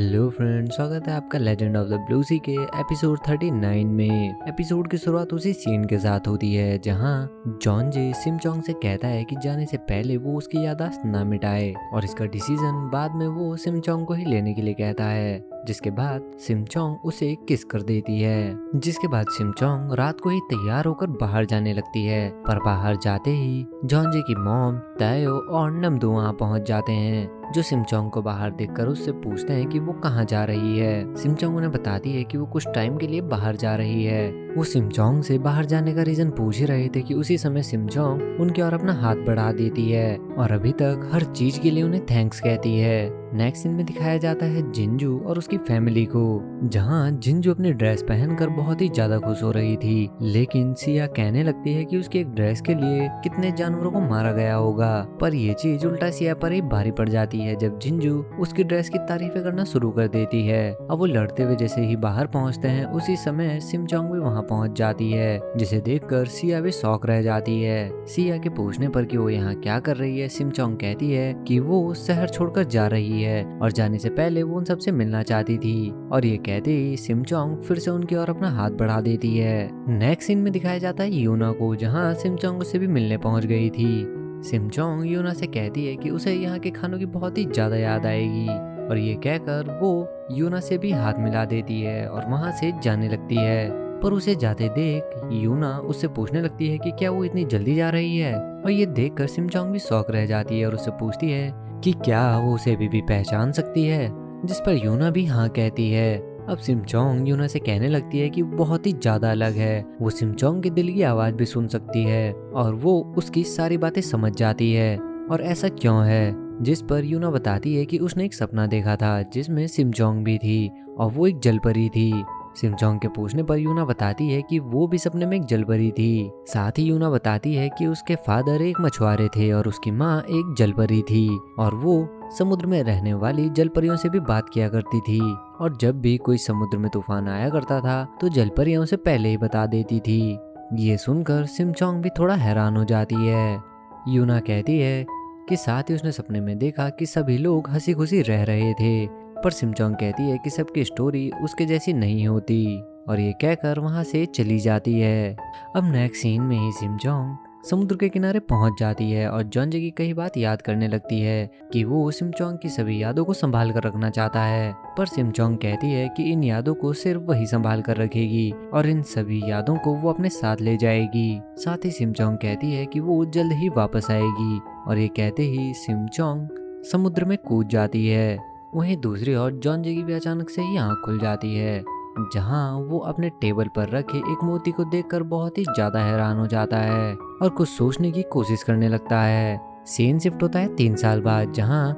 Hello friends, स्वागत है आपका लेजेंड ऑफ द ब्लू सी के एपिसोड 39 में। एपिसोड की शुरुआत उसी सीन के साथ होती है जहां जॉन जे सिमचोंग से कहता है कि जाने से पहले वो उसकी याददाश्त ना मिटाए और इसका डिसीजन बाद में वो सिमचोंग को ही लेने के लिए कहता है। जिसके बाद सिमचोंग उसे किस कर देती है। जिसके बाद सिमचोंग रात को ही तैयार होकर बाहर जाने लगती है, पर बाहर जाते ही जॉन जे की मॉम, तायो और नमदू वहाँ पहुँच जाते हैं, जो सिमचोंग को बाहर देखकर उससे पूछते हैं कि वो कहाँ जा रही है। सिमचोंग उन्हें बताती है कि वो कुछ टाइम के लिए बाहर जा रही है। वो सिमचोंग से बाहर जाने का रीजन पूछ ही रहे थे कि उसी समय सिमचोंग उनकी ओर अपना हाथ बढ़ा देती है और अभी तक हर चीज के लिए उन्हें थैंक्स कहती है। नेक्स्ट सीन में दिखाया जाता है जिंजू और उसकी फैमिली को, जहाँ जिंजू अपनी ड्रेस पहनकर बहुत ही ज्यादा खुश हो रही थी, लेकिन सिया कहने लगती है कि उसकी एक ड्रेस के लिए कितने जानवरों को मारा गया होगा। पर ये चीज उल्टा सिया पर ही भारी पड़ जाती है जब जिंजू उसकी ड्रेस की तारीफें करना शुरू कर देती है। अब वो लड़ते हुए जैसे ही बाहर पहुंचते हैं, उसी समय सिमचोंग भी वहां पहुंच जाती है, जिसे देखकर सिया भी शॉक रह जाती है। सिया के पूछने पर कि वो यहाँ क्या कर रही है, सिमचोंग कहती है कि वो शहर छोड़कर जा रही है और जाने से पहले वो उन सबसे मिलना चाहती थी। और ये कहते ही सिमचोंग फिर से उनकी ओर अपना हाथ बढ़ा देती है। नेक्स्ट सीन में दिखाया जाता है यूना को, जहाँ सिमचोंग उससे भी मिलने पहुंच गई थी। सिमचोंग यूना से कहती है कि उसे यहाँ के खानों की बहुत ही ज्यादा याद आएगी और ये कहकर वो यूना से भी हाथ मिला देती है और वहाँ से जाने लगती है। पर उसे जाते देख यूना उससे पूछने लगती है कि क्या वो इतनी जल्दी जा रही है, और ये देखकर सिमचोंग भी शॉक रह जाती है और उससे पूछती है कि क्या वो उसे अभी भी पहचान सकती है, जिस पर यूना भी हाँ कहती है। अब सिमचोंग यूना से कहने लगती है कि वो बहुत ही ज्यादा अलग है, वो सिमचोंग के दिल की आवाज भी सुन सकती है और वो उसकी सारी बातें समझ जाती है, और ऐसा क्यों है। जिस पर यूना बताती है कि उसने एक सपना देखा था जिसमें सिमचोंग भी थी और वो एक जलपरी थी। सिमचोंग के पूछने पर यूना बताती है कि वो भी सपने में एक जलपरी थी। साथ ही यूना बताती है कि उसके फादर एक मछुआरे थे और उसकी माँ एक जलपरी थी और वो समुद्र में रहने वाली जलपरियों से भी बात किया करती थी, और जब भी कोई समुद्र में तूफान आया करता था तो जलपरियां उसे पहले ही बता देती थी। ये सुनकर सिमचोंग भी थोड़ा हैरान हो जाती है। यूना कहती है कि साथ ही उसने सपने में देखा कि सभी लोग हंसी खुशी रह रहे थे, पर सिमचोंग कहती है कि सबकी स्टोरी उसके जैसी नहीं होती, और ये कहकर वहां से चली जाती है। अब नेक्स्ट सीन में ही सिमचोंग समुद्र के किनारे पहुंच जाती है और जॉन जे की कई बात याद करने लगती है कि वो सिमचोंग की सभी यादों को संभाल कर रखना चाहता है, पर सिमचोंग कहती है कि इन यादों को सिर्फ वही संभाल कर रखेगी और इन सभी यादों को वो अपने साथ ले जाएगी। साथ ही सिमचोंग कहती है कि वो जल्द ही वापस आएगी, और ये कहते ही सिमचोंग समुद्र में कूद जाती है। वहीं दूसरी ओर जॉन जे की भी अचानक से ही आँख खुल जाती है, जहां वो अपने टेबल पर रखे एक मोती को देखकर बहुत ही ज्यादा हैरान हो जाता है और कुछ सोचने की कोशिश करने लगता है। सीन शिफ्ट होता है 3 साल बाद, जहां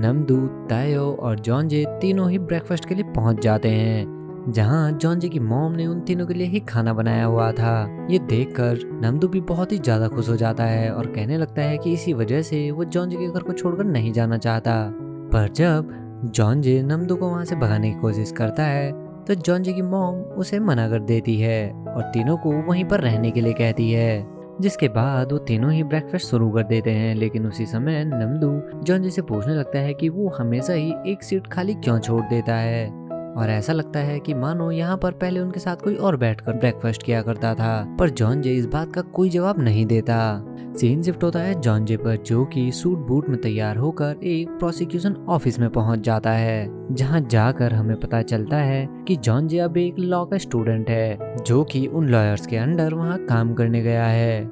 नमदू, तायो और जॉन जे तीनों ही ब्रेकफास्ट के लिए पहुंच जाते हैं, जहां जॉन जे की मॉम ने उन तीनों के लिए ही खाना बनाया हुआ था। ये देखकर नमदू भी बहुत ही ज्यादा खुश हो जाता है और कहने लगता है कि इसी वजह से वो जॉन जे के घर को छोड़कर नहीं जाना चाहता। पर जब जॉन जे नमदू को वहां से भगाने की कोशिश करता है तो जॉन जे की मॉम उसे मना कर देती है और तीनों को वहीं पर रहने के लिए कहती है। जिसके बाद वो तीनों ही ब्रेकफास्ट शुरू कर देते हैं, लेकिन उसी समय नमदू जॉन जे से पूछने लगता है कि वो हमेशा ही एक सीट खाली क्यों छोड़ देता है, और ऐसा लगता है कि मानो यहाँ पर पहले उनके साथ कोई और बैठकर ब्रेकफास्ट किया करता था। पर जॉन जे इस बात का कोई जवाब नहीं देता। सीन शिफ्ट होता है जॉन जे पर, जो कि सूट बूट में तैयार होकर एक प्रोसिक्यूशन ऑफिस में पहुंच जाता है, जहां जाकर हमें पता चलता है कि जॉन जे अब एक लॉ का स्टूडेंट है, जो कि उन लॉयर्स के अंडर वहां काम करने गया है।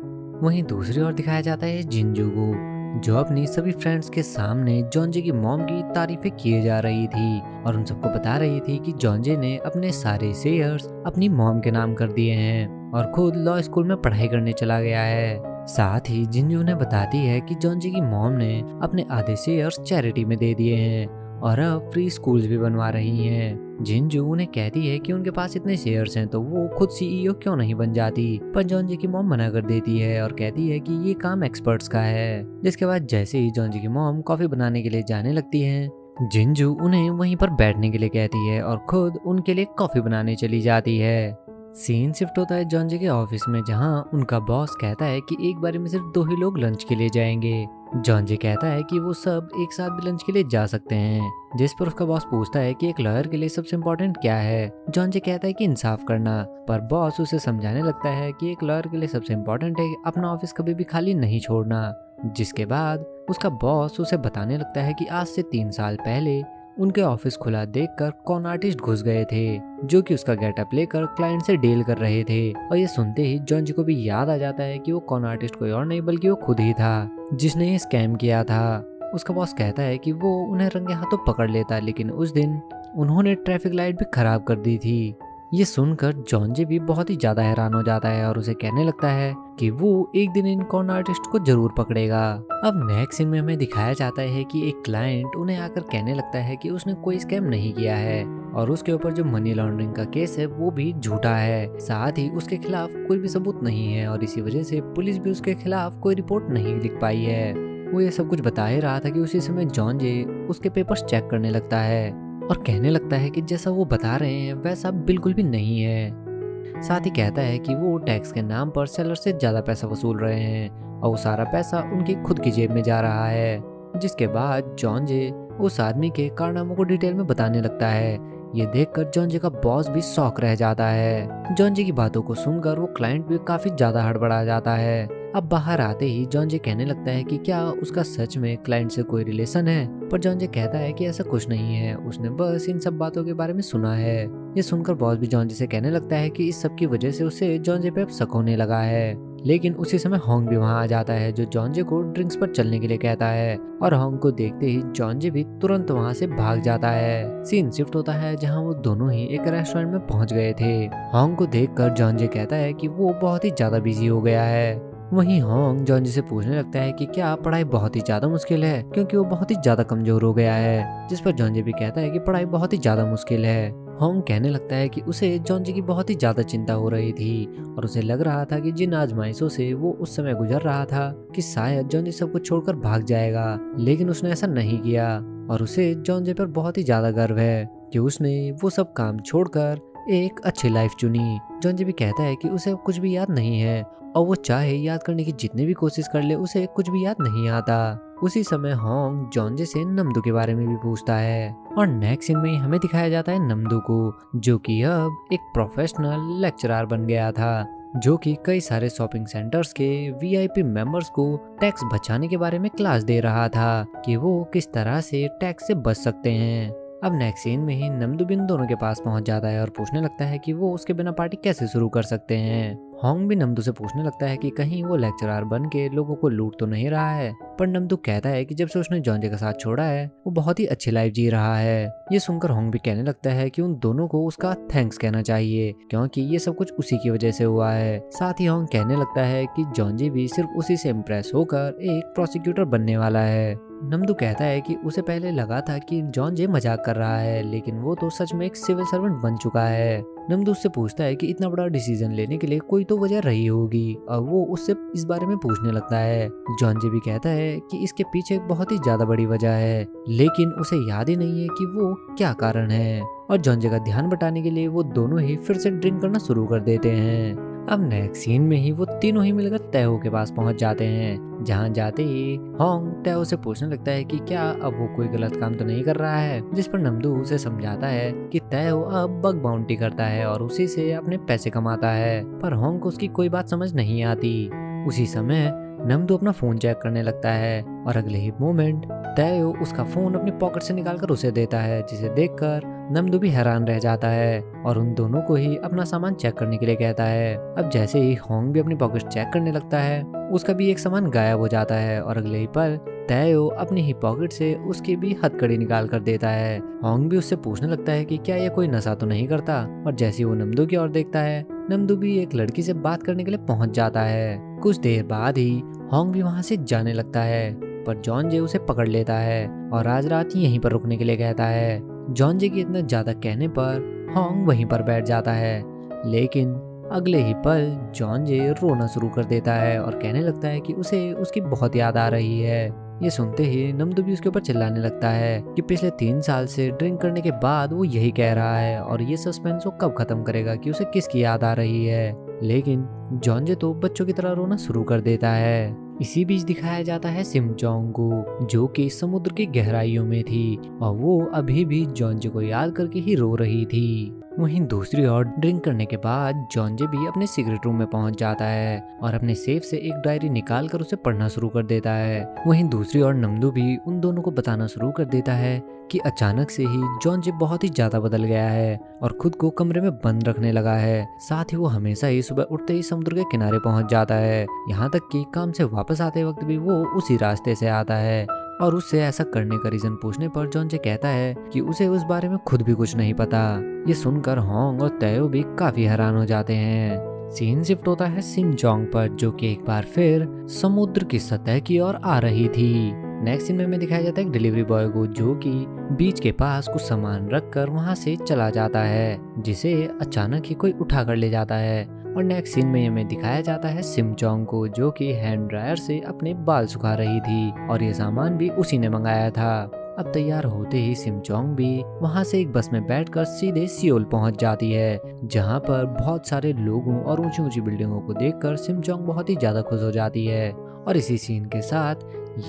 वहीं दूसरी ओर दिखाया जाता है जिंजू को, जो अपनी सभी फ्रेंड्स के सामने जॉन जे की मॉम की तारीफें किए जा रही थी और उन सबको बता रही थी कि जॉन जे ने अपने सारे शेयर्स अपनी मॉम के नाम कर दिए हैं और खुद लॉ स्कूल में पढ़ाई करने चला गया है। साथ ही जिंजू ने बताती है कि जॉन जे की मॉम ने अपने आधे शेयर्स चैरिटी में दे दिए हैं और अब फ्री स्कूल्स भी बनवा रही हैं। जिंजू उन्हें कहती है कि उनके पास इतने शेयर्स हैं तो वो खुद सीईओ क्यों नहीं बन जाती, पर जॉन जे की मॉम मना कर देती है और कहती है कि ये काम एक्सपर्ट्स का है। जिसके बाद जैसे ही जॉन जे की मॉम कॉफी बनाने के लिए जाने लगती है, जिंजू उन्हें वहीं पर बैठने के लिए कहती है और खुद उनके लिए कॉफी बनाने चली जाती है। सीन शिफ्ट होता है जॉन जे के ऑफिस में, जहां उनका बॉस कहता है कि एक बारी में सिर्फ 2 ही लोग लंच के लिए जाएंगे। जॉन जे कहता है कि वो सब एक साथ भी लंच के लिए जा सकते हैं, जिस पर उसका बॉस पूछता है कि एक लॉयर के लिए सबसे इम्पोर्टेंट क्या है। जॉन जे कहता है कि इंसाफ करना, पर बॉस उसे समझाने लगता है कि एक लॉयर के लिए सबसे इम्पोर्टेंट है अपना ऑफिस कभी भी खाली नहीं छोड़ना। जिसके बाद उसका बॉस उसे बताने लगता है कि आज से 3 साल पहले उनके ऑफिस खुला देखकर कॉन आर्टिस्ट घुस गए थे, जो कि उसका गेटअप लेकर क्लाइंट से डील कर रहे थे। और ये सुनते ही जॉन जी को भी याद आ जाता है कि वो कॉन आर्टिस्ट कोई और नहीं बल्कि वो खुद ही था जिसने ये स्कैम किया था। उसका बॉस कहता है कि वो उन्हें रंगे हाथों पकड़ लेता, लेकिन उस दिन उन्होंने ट्रैफिक लाइट भी खराब कर दी थी। ये सुनकर जॉन जी भी बहुत ही ज्यादा हैरान हो जाता है और उसे कहने लगता है कि वो एक दिन इन कॉन आर्टिस्ट को जरूर पकड़ेगा। अब नेक्स्ट सीन में हमें दिखाया जाता है कि एक क्लाइंट उन्हें आकर कहने लगता है कि उसने कोई स्कैम नहीं किया है और उसके ऊपर जो मनी लॉन्ड्रिंग का केस है वो भी झूठा है, साथ ही उसके खिलाफ कोई भी सबूत नहीं है और इसी वजह से पुलिस भी उसके खिलाफ कोई रिपोर्ट नहीं लिख पाई है। वो ये सब कुछ बता ही रहा था कि उसी समय जॉन जे उसके पेपर्स चेक करने लगता है और कहने लगता है कि जैसा वो बता रहे हैं वैसा बिल्कुल भी नहीं है। साथ ही कहता है कि वो टैक्स के नाम पर सेलर से ज्यादा पैसा वसूल रहे हैं और वो सारा पैसा उनकी खुद की जेब में जा रहा है। जिसके बाद जॉन जे उस आदमी के कारनामों को डिटेल में बताने लगता है। ये देखकर जॉन जे का बॉस भी शॉक रह जाता है। जॉन जे की बातों को सुनकर वो क्लाइंट भी काफी ज्यादा हड़बड़ा जाता है। अब बाहर आते ही जॉन जे कहने लगता है कि क्या उसका सच में क्लाइंट से कोई रिलेशन है, पर जॉन जे कहता है कि ऐसा कुछ नहीं है, उसने बस इन सब बातों के बारे में सुना है। ये सुनकर बॉस भी जॉन जे से कहने लगता है कि इस सब की वजह से उसे जॉन जे पे अब शक होने लगा है। लेकिन उसी समय होंग भी वहां आ जाता है जो जॉन जे को ड्रिंक्स पर चलने के लिए कहता है और होंग को देखते ही जॉन जे भी तुरंत वहां से भाग जाता है। सीन शिफ्ट होता है जहां वो दोनों ही एक रेस्टोरेंट में पहुंच गए थे। होंग को देखकर जॉन जे कहता है कि वो बहुत ही ज्यादा बिजी हो गया है। वहीं होंग जॉन जी से पूछने लगता है कि क्या पढ़ाई बहुत ही ज्यादा मुश्किल है, क्योंकि वो बहुत ही ज्यादा कमजोर हो गया है। जिस पर जॉन जी भी कहता है कि पढ़ाई बहुत ही ज्यादा मुश्किल है। होंग कहने लगता है कि उसे जॉन जी की बहुत ही ज्यादा चिंता हो रही थी और उसे लग रहा था कि जिन आजमाइशों से वो उस समय गुजर रहा था कि शायद जॉन जी सब कुछ छोड़कर भाग जाएगा, लेकिन उसने ऐसा नहीं किया और उसे जॉन जी पर बहुत ही ज्यादा गर्व है कि उसने वो सब काम छोड़कर एक अच्छी लाइफ चुनी। जॉन जी भी कहता है कि उसे कुछ भी याद नहीं है और वो चाहे याद करने की जितनी भी कोशिश कर ले उसे कुछ भी याद नहीं आता। उसी समय होंग जॉन जे से नमदू के बारे में भी पूछता है और नेक्स्ट सीन में हमें दिखाया जाता है नमदू को, जो कि अब एक प्रोफेशनल लेक्चरर बन गया था, जो कि कई सारे शॉपिंग सेंटर्स के वीआईपी मेंबर्स को टैक्स बचाने के बारे में क्लास दे रहा था कि वो किस तरह से टैक्स से बच सकते हैं। अब नेक्स्ट सीन में ही नमदू भी इन दोनों के पास पहुंच जाता है और पूछने लगता है कि वो उसके बिना पार्टी कैसे शुरू कर सकते हैं। होंग भी नमदू से पूछने लगता है कि कहीं वो लेक्चरर बन के लोगों को लूट तो नहीं रहा है, पर नमदू कहता है कि जब से उसने जॉन जे का साथ छोड़ा है वो बहुत ही अच्छी लाइफ जी रहा है। ये सुनकर होंग भी कहने लगता है कि उन दोनों को उसका थैंक्स कहना चाहिए क्योंकि ये सब कुछ उसी की वजह से हुआ है। साथ ही होंग कहने लगता है कि जॉन जे भी सिर्फ उसी से इम्प्रेस होकर एक प्रोसिक्यूटर बनने वाला है। नमदू कहता है कि उसे पहले लगा था कि जॉन जे मजाक कर रहा है, लेकिन वो तो सच में एक सिविल सर्वेंट बन चुका है। नमदू उससे पूछता है कि इतना बड़ा डिसीजन लेने के लिए कोई तो वजह रही होगी और वो उससे इस बारे में पूछने लगता है। जॉन जे भी कहता है कि इसके पीछे एक बहुत ही ज्यादा बड़ी वजह है, लेकिन उसे याद ही नहीं है कि वो क्या कारण है। और जॉन जे का ध्यान बटाने के लिए वो दोनों ही फिर से ड्रिंक करना शुरू कर देते हैं। अब नेक्स्ट सीन में ही वो तीनों ही मिलकर तैहो के पास पहुंच जाते हैं। जहां जाते ही होंग तैहो से पूछने लगता है कि क्या अब वो कोई गलत काम तो नहीं कर रहा है, जिस पर नमदू उसे समझाता है कि तैहो अब बग बाउंटी करता है और उसी से अपने पैसे कमाता है, पर होंग को उसकी कोई बात समझ नहीं आती। उसी समय नमदू अपना फोन चेक करने लगता है और अगले ही मोमेंट तैयो उसका फोन अपनी पॉकेट से निकालकर उसे देता है, जिसे देखकर नमदू भी हैरान रह जाता है और उन दोनों को ही अपना सामान चेक करने के लिए कहता है। अब जैसे ही होंग भी अपनी पॉकेट चेक करने लगता है उसका भी एक सामान गायब हो जाता है और अगले ही पल तैयो अपनी ही पॉकेट से उसकी भी हथकड़ी निकाल कर देता है। होंग भी उससे पूछने लगता है कि क्या ये कोई नशा तो नहीं करता, और जैसे ही वो नमदू की ओर देखता है नमदू भी एक लड़की से बात करने के लिए पहुंच जाता है। कुछ देर बाद ही होंग भी वहां से जाने लगता है, पर जॉन जे उसे पकड़ लेता है और आज रात यहीं पर रुकने के लिए कहता है। जॉन जे के इतना ज्यादा कहने पर होंग वहीं पर बैठ जाता है, लेकिन अगले ही पल जॉन जे रोना शुरू कर देता है और कहने लगता है कि उसे उसकी बहुत याद आ रही है। ये सुनते ही नमदू भी उसके ऊपर चिल्लाने लगता है कि पिछले 3 साल से ड्रिंक करने के बाद वो यही कह रहा है और ये सस्पेंस वो कब खत्म करेगा कि उसे किसकी याद आ रही है। लेकिन जॉन्जे तो बच्चों की तरह रोना शुरू कर देता है। इसी बीच दिखाया जाता है सिम जोंग को, जो कि समुद्र की गहराइयों में थी और वो अभी भी जॉन्जे को याद करके ही रो रही थी। वहीं दूसरी ओर ड्रिंक करने के बाद जॉन्जे भी अपने सीक्रेट रूम में पहुंच जाता है और अपने सेफ से एक डायरी निकाल कर उसे पढ़ना शुरू कर देता है। वहीं दूसरी ओर नमदू भी उन दोनों को बताना शुरू कर देता है कि अचानक से ही जॉन्जे बहुत ही ज्यादा बदल गया है और खुद को कमरे में बंद रखने लगा है। साथ ही वो हमेशा ही सुबह उठते ही समुद्र के किनारे पहुंच जाता है, यहाँ तक कि काम से वापस आते वक्त भी वो उसी रास्ते से आता है। और उससे ऐसा करने का रीजन पूछने पर जॉन्जे कहता है कि उसे उस बारे में खुद भी कुछ नहीं पता। ये सुनकर होंग और तयो भी काफी हैरान हो जाते हैं। सीन शिफ्ट होता है सिम जोंग पर, जो कि एक बार फिर समुद्र की सतह की ओर आ रही थी। नेक्स्ट सीन में दिखाया जाता है एक डिलीवरी बॉय को, जो कि बीच के पास कुछ सामान रखकर वहां से चला जाता है, जिसे अचानक ही कोई उठा कर ले जाता है। और नेक्स्ट सीन में हमें दिखाया जाता है सिम जोंग को, जो कि हैंड ड्रायर से अपने बाल सुखा रही थी और ये सामान भी उसी ने मंगाया था। अब तैयार होते ही सिम जोंग भी वहां से एक बस में बैठकर सीधे सियोल पहुंच जाती है, जहां पर बहुत सारे लोगों और ऊंची ऊंची बिल्डिंगों को देखकर सिम जोंग बहुत ही ज्यादा खुश हो जाती है। और इसी सीन के साथ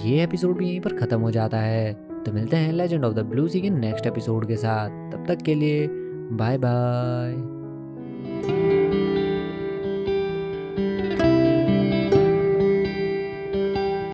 ये एपिसोड भी यहीं पर खत्म हो जाता है। तो मिलते हैं लेजेंड ऑफ द ब्लू सी के नेक्स्ट एपिसोड के साथ। तब तक के लिए बाय बाय।